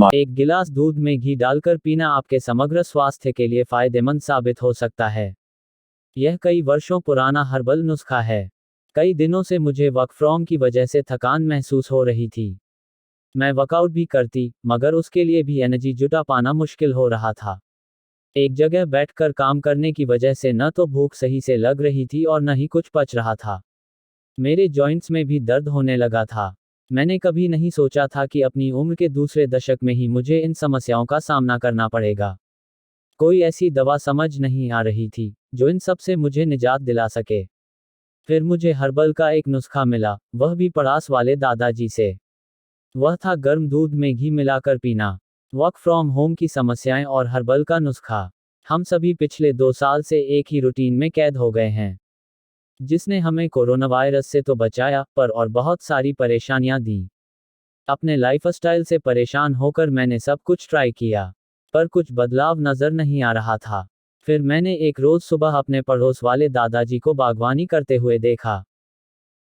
एक गिलास दूध में घी डालकर पीना आपके समग्र स्वास्थ्य के लिए फायदेमंद साबित हो सकता है। यह कई वर्षों पुराना हर्बल नुस्खा है। कई दिनों से मुझे वर्क फ्रॉम की वजह से थकान महसूस हो रही थी। मैं वर्कआउट भी करती, मगर उसके लिए भी एनर्जी जुटा पाना मुश्किल हो रहा था। एक जगह बैठकर काम करने की वजह से न तो भूख सही से लग रही थी और न ही कुछ पच रहा था। मेरे जॉइंट्स में भी दर्द होने लगा था। मैंने कभी नहीं सोचा था कि अपनी उम्र के दूसरे दशक में ही मुझे इन समस्याओं का सामना करना पड़ेगा। कोई ऐसी दवा समझ नहीं आ रही थी जो इन सब से मुझे निजात दिला सके। फिर मुझे हर्बल का एक नुस्खा मिला, वह भी पड़ास वाले दादाजी से। वह था गर्म दूध में घी मिलाकर पीना। वर्क फ्रॉम होम की समस्याएं और हर्बल का नुस्खा। हम सभी पिछले 2 साल से एक ही रूटीन में कैद हो गए हैं, जिसने हमें कोरोना वायरस से तो बचाया, पर और बहुत सारी परेशानियां दी। अपने लाइफस्टाइल से परेशान होकर मैंने सब कुछ ट्राई किया, पर कुछ बदलाव नजर नहीं आ रहा था। फिर मैंने एक रोज सुबह अपने पड़ोस वाले दादाजी को बागवानी करते हुए देखा।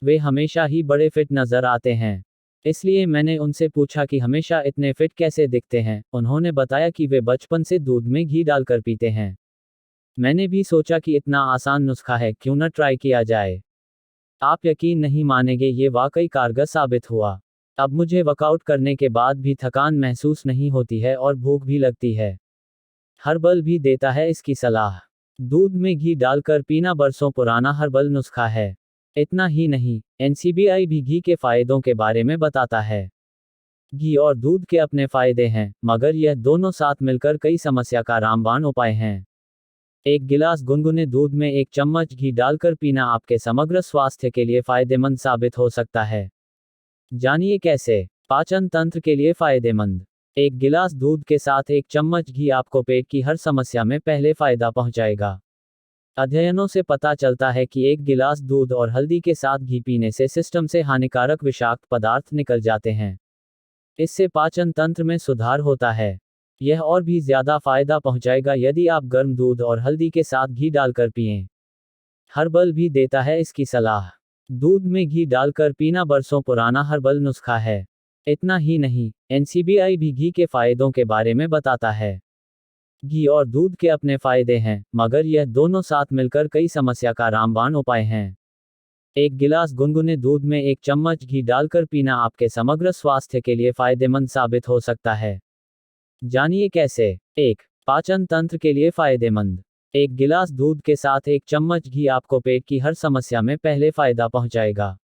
वे हमेशा ही बड़े फिट नजर आते हैं, इसलिए मैंने उनसे पूछा कि हमेशा इतने फिट कैसे दिखते हैं। उन्होंने बताया कि वे बचपन से दूध में घी डालकर पीते हैं। मैंने भी सोचा कि इतना आसान नुस्खा है, क्यों न ट्राई किया जाए। आप यकीन नहीं मानेंगे, ये वाकई कारगर साबित हुआ। अब मुझे वर्कआउट करने के बाद भी थकान महसूस नहीं होती है और भूख भी लगती है। हर्बल भी देता है इसकी सलाह। दूध में घी डालकर पीना बरसों पुराना हर्बल नुस्खा है। इतना ही नहीं, एनसीबीआई भी घी के फायदों के बारे में बताता है। घी और दूध के अपने फायदे हैं, मगर यह दोनों साथ मिलकर कई समस्या का रामबाण उपाय हैं। एक गिलास गुनगुने दूध में 1 चम्मच घी डालकर पीना आपके समग्र स्वास्थ्य के लिए फायदेमंद साबित हो सकता है। जानिए कैसे। पाचन तंत्र के लिए फायदेमंद। एक गिलास दूध के साथ 1 चम्मच घी आपको पेट की हर समस्या में पहले फायदा पहुंचाएगा। अध्ययनों से पता चलता है कि 1 गिलास दूध और हल्दी के साथ घी पीने से सिस्टम से हानिकारक विषाक्त पदार्थ निकल जाते हैं। इससे पाचन तंत्र में सुधार होता है। यह और भी ज्यादा फायदा पहुंचाएगा यदि आप गर्म दूध और हल्दी के साथ घी डालकर पिएं। हर्बल भी देता है इसकी सलाह। दूध में घी डालकर पीना बरसों पुराना हर्बल नुस्खा है। इतना ही नहीं, एनसीबीआई भी घी के फायदों के बारे में बताता है। घी और दूध के अपने फायदे हैं, मगर यह दोनों साथ मिलकर कई समस्या का रामबाण उपाय हैं। एक गिलास गुनगुने दूध में 1 चम्मच घी डालकर पीना आपके समग्र स्वास्थ्य के लिए फायदेमंद साबित हो सकता है। जानिए कैसे। 1. पाचन तंत्र के लिए फायदेमंद। 1 गिलास दूध के साथ 1 चम्मच घी आपको पेट की हर समस्या में पहले फायदा पहुंचाएगा।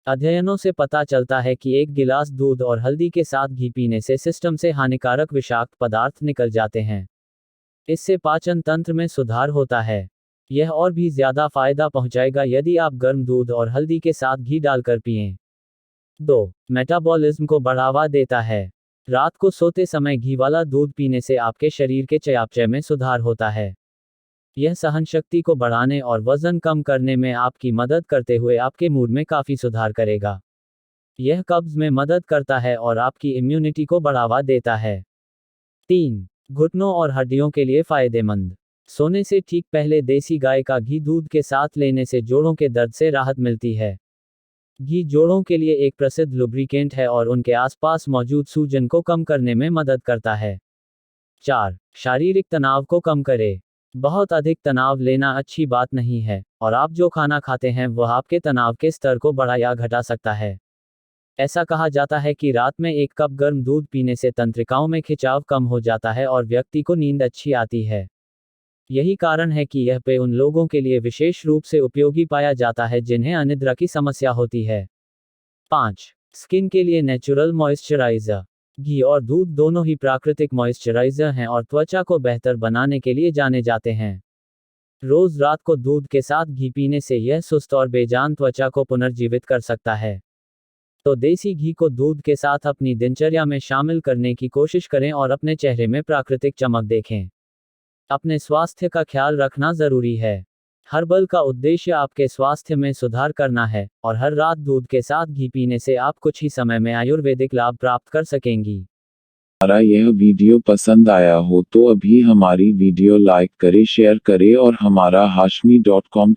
अध्ययनों से पता चलता है कि 1 गिलास दूध और हल्दी के साथ घी पीने से सिस्टम से हानिकारक विषाक्त पदार्थ निकल जाते हैं। इससे पाचन तंत्र में सुधार होता है। यह और भी ज्यादा फायदा पहुंचाएगा यदि आप गर्म दूध और हल्दी के साथ घी डालकर पिएं। 2. मेटाबॉलिज्म को बढ़ावा देता है। रात को सोते समय घी वाला दूध पीने से आपके शरीर के चयापचय में सुधार होता है। यह सहनशक्ति को बढ़ाने और वजन कम करने में आपकी मदद करते हुए आपके मूड में काफी सुधार करेगा। यह कब्ज में मदद करता है और आपकी इम्यूनिटी को बढ़ावा देता है। 3. घुटनों और हड्डियों के लिए फायदेमंद। सोने से ठीक पहले देसी गाय का घी दूध के साथ लेने से जोड़ों के दर्द से राहत मिलती है। घी जोड़ों के लिए एक प्रसिद्ध लुब्रिकेंट है और उनके आसपास मौजूद सूजन को कम करने में मदद करता है। 4. शारीरिक तनाव को कम करे। बहुत अधिक तनाव लेना अच्छी बात नहीं है, और आप जो खाना खाते हैं वह आपके तनाव के स्तर को बढ़ा या घटा सकता है। ऐसा कहा जाता है कि रात में 1 कप गर्म दूध पीने से तंत्रिकाओं में खिंचाव कम हो जाता है और व्यक्ति को नींद अच्छी आती है। यही कारण है कि यह पेय उन लोगों के लिए विशेष रूप से उपयोगी पाया जाता है जिन्हें अनिद्रा की समस्या होती है। 5. स्किन के लिए नेचुरल मॉइस्चराइजर। घी और दूध दोनों ही प्राकृतिक मॉइस्चराइजर हैं और त्वचा को बेहतर बनाने के लिए जाने जाते हैं। रोज रात को दूध के साथ घी पीने से यह सुस्त और बेजान त्वचा को पुनर्जीवित कर सकता है। तो देसी घी को दूध के साथ अपनी दिनचर्या में शामिल करने की कोशिश करें और अपने चेहरे में प्राकृतिक चमक देखें। अपने स्वास्थ्य का ख्याल रखना जरूरी है। हर्बल का उद्देश्य आपके स्वास्थ्य में सुधार करना है, और हर रात दूध के साथ घी पीने से आप कुछ ही समय में आयुर्वेदिक लाभ प्राप्त कर सकेंगी। हमारा यह वीडियो पसंद आया हो तो अभी हमारी वीडियो लाइक करें, शेयर करें और हमारा hashmi.com